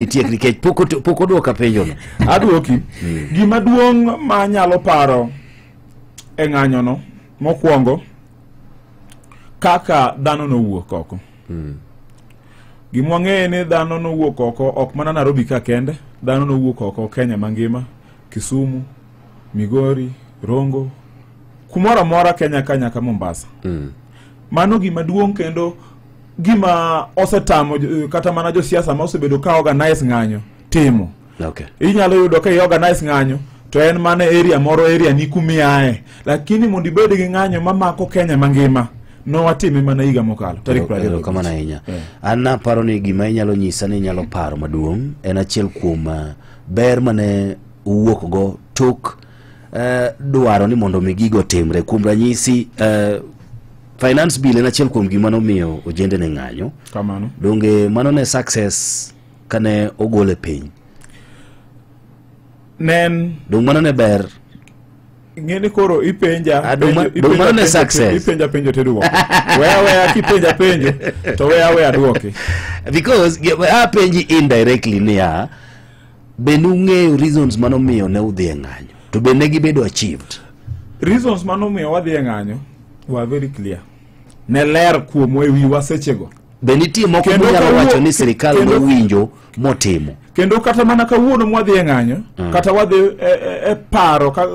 Itiek nikech poko duoka penjo no. Aduoki. Gima duong' ma nyalo paro e ng'anyo no mokwongo kaka dhano no wuok oko. Gima ng'e ni dhano no wuok oko ok mana Nairobi ka kende, dhano no wuok oko Kenya mangima, Kisumu, Migori, Rongo, kumora mora Kenya ka nyaka Mombasa. Mano gima duong' kendo gima osetamo kata mana jo siasa ma osebedo ka organize ng'anyo timo. Okay. Inyalo yudo ka organize ng'anyo to en mana area moro area ni kumiae, lakini mondo ibed gi ng'anyo mamako Kenya mangima no watime mana higa mokalo tarik 20 kama na inya. An naparo ni gima inyalo nyisa ni inyalo paro maduong' en achiel kuom ber mane uwuok go tok dwaro ni mondo migigo timre kuom ranyisi finance bill en achiel kuom gima nomiyo ojende ne ng'anyo. Kamano. Donge mano ne success kane ogole piny. Nen Dong mano ne ber. ng'eni koro ipenja Dong mano ne success. Ipenja penjo te duoko. Weya kipenja penjo to weya duoki. Because penji indirectly niya bende ung'eyo reasons manomiyo ne udhi e ng'anyo to bende gibedo achieved. Reasons manomiyo wadhi e ng'anyo were very clear. Ne ler kuom e wiwa sechego. Be nitie moko manyalo wacho ni sirikal nowinjo motimo. Kendo kata mana kawuono mwadhi e ng'anyo, kata wadhi e paro ka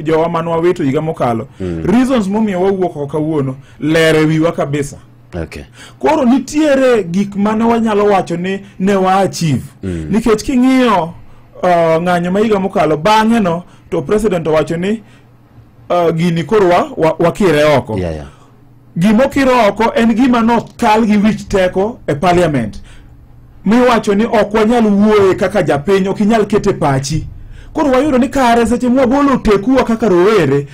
jowa manwa wito higa mokalo. Reasons momiyo wawuok kawuono ler e wiwa kabisa. Okay. Koro nitiere gik mane wanyalo wacho ni ne wa achieve. Nikech king'iyo ng'anyo ma higa mokalo bang'e no to president owacho ni gini koro wakire oko. Yeah. Gimo kiro oko en gima no kal gi wich teko e parliament. Miwacho ni ok wanyal wuoye kaka japiny, ok inyal kete pachi. Koro wayudo ni kare seche mwagolo tekuwa kaka rowere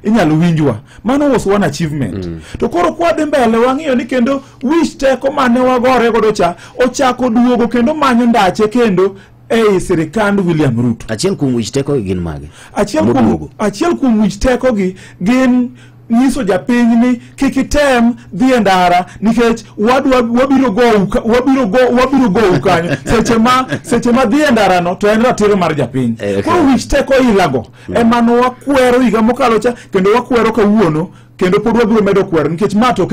inyalo winjwa. Mano was one achievement. To koro kwa dhi mbele wang'iyo ni kendo wich teko mane wagore godo cha ochako duogo kendo manyo ndache kendo sirikand William Ruto. Achiel kuom wich teko gin mage. Achiel kuom wich teko gi gin nyiso japiny ni kikitem dhi e ndara nikech wabiro go kanyo seche ma dhi e ndara no to en ratiro mar japiny. Koro wich teko ilago emano wakwero higa mokalo cha kendo wakwero kawuono kendo pod wabiro medo kwero nikech mato